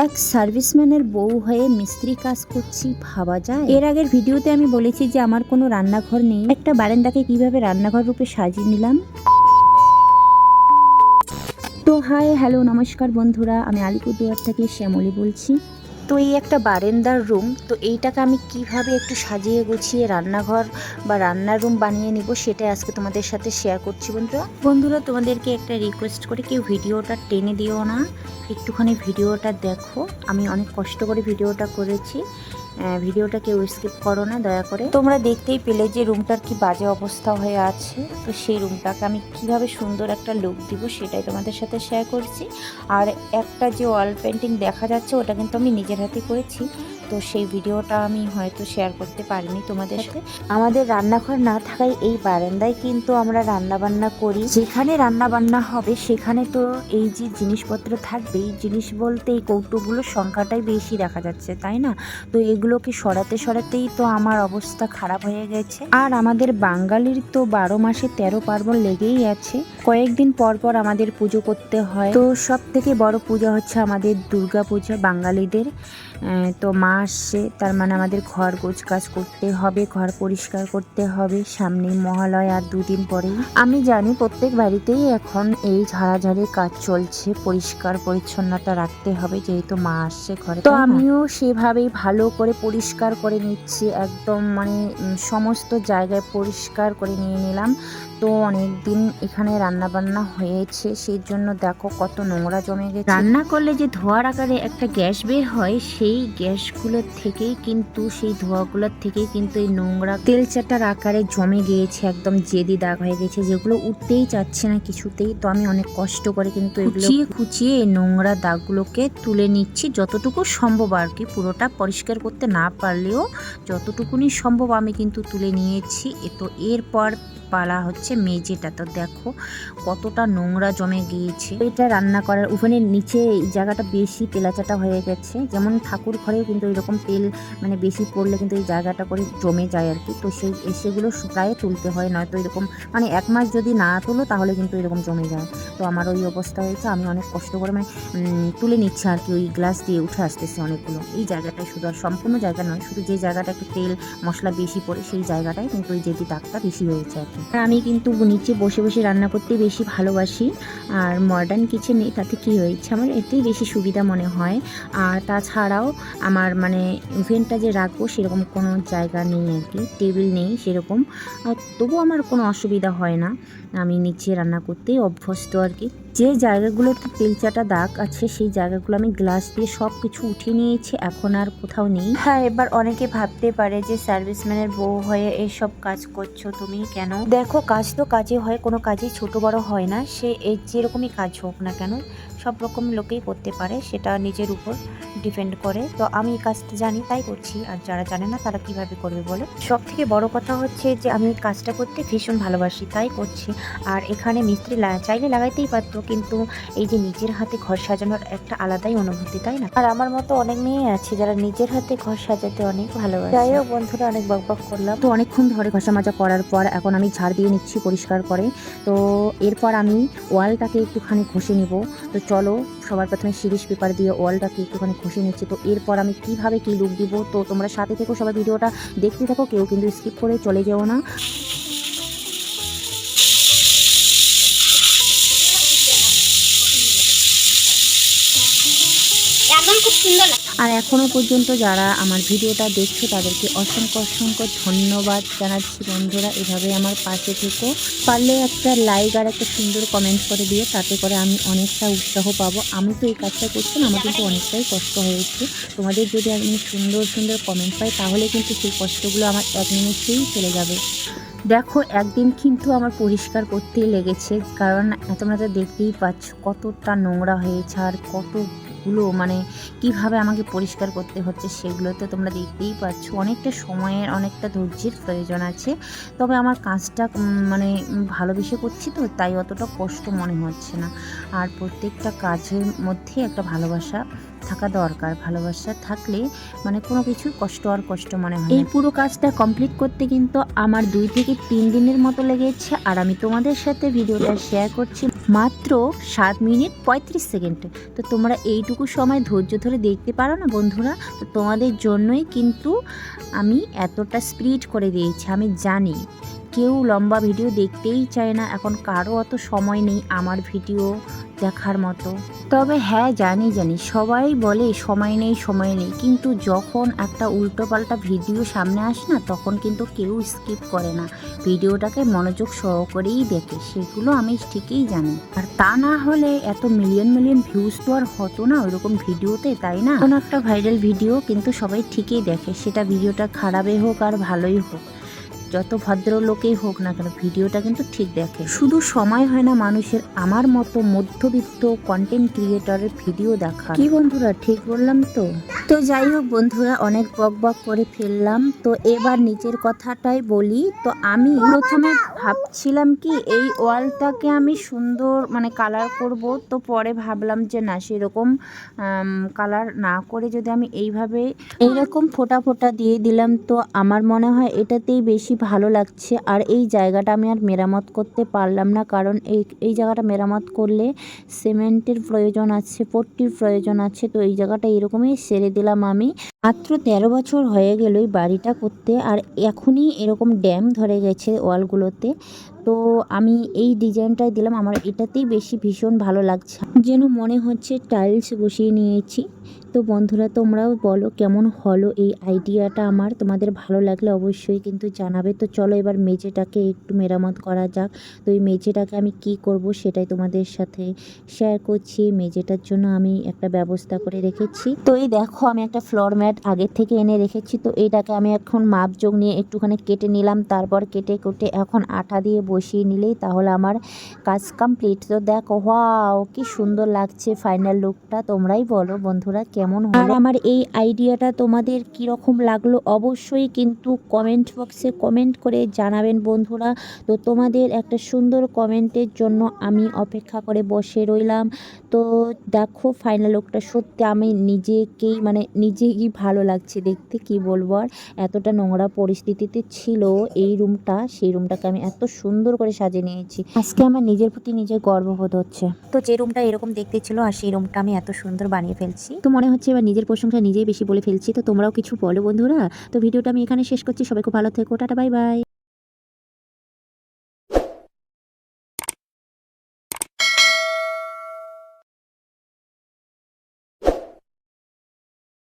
এক সার্ভিসম্যানের বউ হয়ে মিস্ত্রি কাজ করছি, ভাবা যায়? এর আগের ভিডিওতে আমি বলেছি যে আমার কোনো রান্নাঘর নেই, একটা বারান্দাকে কিভাবে রান্নাঘর রূপে সাজিয়ে নিলাম। তো হাই হ্যালো নমস্কার বন্ধুরা, আমি আলিপুরদুয়ার থেকে শ্যামলী বলছি। তো এই একটা বারান্দার রুম, তো এইটাকে আমি কিভাবে একটু সাজিয়ে গুছিয়ে রান্নাঘর বা রান্নার রুম বানিয়ে নিব সেটাই আজকে তোমাদের সাথে শেয়ার করছি। বন্ধুরা তোমাদেরকে একটা রিকোয়েস্ট করে কেউ ভিডিওটা টেনে দিও না, একটুখানি ভিডিওটা দেখো। আমি অনেক কষ্ট করে ভিডিওটা করেছি, ভিডিওটা কেউ স্কিপ করো না দয়া করে। তোমরা দেখতেই পেলে যে রুমটার কি বাজে অবস্থা হয়ে আছে, তো সেই রুমটাকে আমি কিভাবে সুন্দর একটা লুক দিব সেটাই তোমাদের সাথে শেয়ার করছি। আর একটা যে ওয়াল পেন্টিং দেখা যাচ্ছে ওটা কিন্তু আমি নিজের হাতে করেছি, তো সেই ভিডিওটা আমি হয়তো শেয়ার করতে পারিনি তোমাদের সাথে। আমাদের রান্নাঘর না থাকায় এই বারান্দায় কিন্তু আমরা রান্না বান্না করি। যেখানে রান্না বান্না হবে সেখানে তো এই যে জিনিসপত্র থাকবে, এই জিনিস বলতে এই কৌটোগুলোর সংখ্যাটাই বেশি দেখা যাচ্ছে, তাই না? তো এগুলোকে সরাতেই তো আমার অবস্থা খারাপ হয়ে গেছে। আর আমাদের বাঙালির তো 12 মাসে 13 পার্বণ লেগেই আছে, কয়েকদিন পর পর আমাদের পুজো করতে হয়। তো সব থেকে বড় পূজা হচ্ছে আমাদের দুর্গা পূজা বাঙালিদের। তো মা আসছে, তার মানে আমাদের ঘর গোছ কাজ করতে হবে, ঘর পরিষ্কার করতে হবে। সামনে মহালয় আর 2 দিন পরেই। আমি জানি প্রত্যেক বাড়িতেই এখন এই ঝাড়াঝাড়ির কাজ চলছে, পরিষ্কার পরিচ্ছন্নতা রাখতে হবে যেহেতু মা আসছে ঘরে। তো আমিও সেভাবেই ভালো করে পরিষ্কার করে নিচ্ছি, একদম মানে সমস্ত জায়গায় পরিষ্কার করে নিয়ে নিলাম। তো অনেক দিন এখানে রান্না বান্না হয়েছে, সেই জন্য দেখো কত নোংরা জমে গেছে। রান্না করলে যে ধোঁয়ার আকারে একটা গ্যাস বের হয়, সেই গ্যাসগুলোর থেকেই কিন্তু, সেই ধোঁয়াগুলোর থেকেই কিন্তু এই নোংরা তেল চাটার আকারে জমে গিয়েছে, একদম জেদি দাগ হয়ে গেছে, যেগুলো উঠতেই চাচ্ছে না কিছুতেই। তো আমি অনেক কষ্ট করে কিন্তু খুঁচিয়ে এই নোংরা দাগগুলোকে তুলে নিচ্ছি যতটুকু সম্ভব আর কি। পুরোটা পরিষ্কার করতে না পারলেও যতটুকুনি সম্ভব আমি কিন্তু তুলে নিয়েছি। তো এরপর পালা হচ্ছে মেঝেটা। তো দেখো কতটা নোংরা জমে গিয়েছে। এটা রান্না করার ওভেনের নিচে এই জায়গাটা বেশি তেলাচাটা হয়ে গেছে, যেমন ঠাকুর ঘরেও কিন্তু এরকম তেল মানে বেশি পড়লে কিন্তু এই জায়গাটা করে জমে যায় আর কি। তো সেগুলো প্রায় তুলতে হয়, নয়তো এরকম মানে 1 মাস যদি না তুলো তাহলে কিন্তু এরকম জমে যায়। তো আমার ওই অবস্থা হয়েছে, আমি অনেক কষ্ট করে মানে তুলে নিচ্ছে আর কি, ওই গ্লাস দিয়ে উঠে আসতেছে অনেকগুলো। এই জায়গাটায় শুধু, আর সম্পূর্ণ জায়গা নয়, শুধু যে জায়গাটা একটু তেল মশলা বেশি পড়ে সেই জায়গাটায় কিন্তু ওই যেটি দাগটা বেশি হয়েছে আর কি। আমি কিন্তু নিচে বসে বসে রান্না করতে বেশি ভালোবাসি, আর মডার্ন কিচেনে তাতে কি হয়েছে আমার এতেই বেশি সুবিধা মনে হয়। আর তাছাড়াও আমার মানে ওভেনটা যে রাখবো সেরকম কোনো জায়গা নেই আর কি, টেবিল নেই সেরকম, তবু আমার কোনো অসুবিধা হয় না, আমি নিচে রান্না করতেই অভ্যস্ত আর কি। যে জায়গাগুলোতে তেলচাটা দাগ আছে সেই জায়গাগুলো আমি গ্লাস দিয়ে সব কিছু উঠিয়ে নিয়েছি, এখন আর কোথাও নেই। হ্যাঁ, এবার অনেকে ভাবতে পারে যে সার্ভিসম্যানের বউ হয়ে এইসব কাজ করছো তুমি কেন? দেখো কাজ তো কাজে হয়, কোনো কাজই ছোট বড় হয় না, সে যেরকমই কাজ হোক না কেন সব রকম লোকেই করতে পারে, সেটা নিজের উপর ডিপেন্ড করে। তো আমি এই কাজটা জানি তাই করছি, আর যারা জানে না তারা কিভাবে করবে বলো? সব থেকে বড় কথা হচ্ছে যে আমি কাজটা করতে ভীষণ ভালোবাসি তাই করছি। আর এখানে মিস্ত্রি চাইলে লাগাইতেই পারতো, কিন্তু এই যে নিজের হাতে ঘর সাজানোর একটা আলাদাই অনুভূতি, তাই না? আর আমার মতো অনেক মেয়ে আছে যারা নিজের হাতে ঘর সাজাতে অনেক ভালোবাসে। যাই হোক বন্ধুরা, অনেক বকবক করলাম। তো অনেকক্ষণ ধরে ঘষা মাজা করার পর এখন আমি ঝাড় দিয়ে নিচ্ছি পরিষ্কার করে। তো এরপর আমি ওয়ালটাকে একটুখানি ঘষে নিব। তো চলো সবার প্রথমে সিরিজ পেপার দিয়ে ওয়ালটাকে একটুখানি ঘষে নিচ্ছি। তো এরপর আমি কিভাবে কি লুক দিব, তো তোমরা সাথে থেকো, সবাই ভিডিওটা দেখতে থাকো, কেউ কিন্তু স্কিপ করে চলে যেও না। খুব সুন্দর। আর এখনো পর্যন্ত যারা আমার ভিডিওটা দেখছো তাদেরকে অসংখ্য ধন্যবাদ জানাচ্ছি বন্ধুরা, এভাবে আমার পাশে থেকো। পারলে একটা লাইক আর একটা সুন্দর কমেন্ট করে দিও, তাতে করে আমি অনেকটা উৎসাহ পাবো। আমি তো এই কাজটা করছি না, আমার কিন্তু অনেকটাই কষ্ট হয়েছে। তোমাদের যদি আমি সুন্দর কমেন্ট পাই তাহলে কিন্তু সেই কষ্টগুলো আমার 1 মিনিটেই চলে যাবে। দেখো একদিন কিন্তু আমার পরিষ্কার করতেই লেগেছে, কারণ তোমরা তো দেখতেই পাচ্ছ কতটা নোংরা হয়েছে, আর কতগুলো মানে কিভাবে আমাকে পরিষ্কার করতে হচ্ছে সেগুলো তো তোমরা দেখতেই পাচ্ছ। অনেকটা সময়ের, অনেকটা ধৈর্যের প্রয়োজন আছে, তবে আমার কাজটা মানে ভালোবেসে করছি তো তাই অতটা কষ্ট মনে হচ্ছে না। আর প্রত্যেকটা কাজের মধ্যে একটা ভালোবাসা থাকা দরকার। ভালোবাসা থাকলে মানে কোনো কিছু কষ্ট আর কষ্ট মনে হয়। এই পুরো কাজটা কমপ্লিট করতে কিন্তু আমার 2 থেকে 3 দিনের মতো লেগেছে, আর আমি তোমাদের সাথে ভিডিওটা শেয়ার করছি মাত্র 7 মিনিট 35 সেকেন্ডে। তো তোমরা এইটুকু সময় ধৈর্য ধরে দেখতে পারো না বন্ধুরা? তো তোমাদের জন্যই কিন্তু আমি এতটা স্পিড করে দিয়েছি। আমি জানি কেউ লম্বা ভিডিও দেখতেই চায় না, এখন কারো অত সময় নেই আমার ভিডিও দেখার মতো। তবে হ্যাঁ, জানি সবাই বলে সময় নেই, কিন্তু যখন একটা উল্টোপাল্টা ভিডিও সামনে আসে না, তখন কিন্তু কেউ স্কিপ করে না, ভিডিওটাকে মনোযোগ সহকারেই দেখে। সেগুলো আমি ঠিকই জানি। আর তা না হলে এত মিলিয়ন ভিউজ তো আর হতো না ওইরকম ভিডিওতে, তাই না? কোনো একটা ভাইরাল ভিডিও কিন্তু সবাই ঠিকই দেখে, সেটা ভিডিওটা খারাপই হোক আর ভালোই হোক, যত ভদ্রলোকেই হোক না কেন ভিডিওটা কিন্তু ঠিক দেখে। শুধু সময় হয় না মানুষের আমার মতো মধ্যবিত্ত কন্টেন্ট ক্রিয়েটরের ভিডিও দেখা। কি বন্ধুরা, ঠিক বললাম তো? তো যাই হোক বন্ধুরা, অনেক বক করে ফেললাম। তো এবার নিচের কথাটাই বলি। তো আমি প্রথমে ভাবছিলাম কি এই ওয়ালটাকে আমি সুন্দর মানে কালার করব, তো পরে ভাবলাম যে না, সেরকম কালার না করে যদি আমি এইরকম ফোঁটা দিয়ে দিলাম, তো আমার মনে হয় এটাতেই বেশি ভালো লাগছে। আর এই জায়গাটা আমি আর মেরামত করতে পারলাম না, কারণ এই জায়গাটা মেরামত করলে সিমেন্টের প্রয়োজন আছে, পট্টির প্রয়োজন আছে। তো এই জায়গাটা এরকমই সেরে দিলাম আমি। মাত্র 13 বছর হয়ে গেল এই বাড়িটা করতে, আর এখনই এরকম ড্যাম ধরে গেছে ওয়ালগুলোতে। তো আমি এই ডিজাইনটাই দিলাম, আমার এটাতেই বেশি ভীষণ ভালো লাগছে, যেন মনে হচ্ছে টাইলস বসিয়ে নিয়েছি। তো বন্ধুরা, তোমরাও বলো কেমন হলো এই আইডিয়াটা আমার। তোমাদের ভালো লাগলে অবশ্যই কিন্তু জানাবে। তো চলো এবার মেঝেটাকে একটু মেরামত করা যাক। তো এই মেঝেটাকে আমি কি করব সেটাই তোমাদের সাথে শেয়ার করছি। মেঝেটার জন্য আমি একটা ব্যবস্থা করে রেখেছি। তো এই দেখো, আমি একটা ফ্লোর ম্যাট আগের থেকে এনে রেখেছি। তো এইটাকে আমি এখন মাপজোক নিয়ে একটুখানি কেটে নিলাম, তারপর কেটে এখন আঠা দিয়ে বসিয়ে নিলেই তাহলে আমার কাজ কমপ্লিট। তো দেখো, ওয়াও কি সুন্দর লাগছে ফাইনাল লুকটা। তোমরাই বলো বন্ধুরা কেমন হলো। আর আমার এই আইডিয়াটা তোমাদের কি রকম লাগলো অবশ্যই কিন্তু কমেন্ট বক্সে কমেন্ট করে জানাবেন বন্ধুরা। তো তোমাদের একটা সুন্দর কমেন্টের জন্য আমি অপেক্ষা করে বসে রইলাম। তো দেখো ফাইনাল লুকটা, সত্যি আমি নিজেকেই ভালো লাগছে দেখতে, কি বলবো আর। এতটা নোংরা পরিস্থিতিতে ছিল এই রুমটা, সেই রুমটাকে আমি এত সুন্দর করে সাজিয়ে নিয়েছি। আজকে আমার নিজের প্রতি নিজের গর্ববোধ হচ্ছে। তো যে রুমটা এরকম দেখতে ছিল, আর সেই রুমটা আমি এত সুন্দর বানিয়ে ফেলছি। তো মনে হচ্ছে এবার নিজের প্রশংসা নিজেই বেশি বলে ফেলছি। তো তোমরাও কিছু বলো বন্ধুরা। তো ভিডিওটা আমি এখানে শেষ করছি। সবাই খুব ভালো থেকো, টাটা, বাই বাই।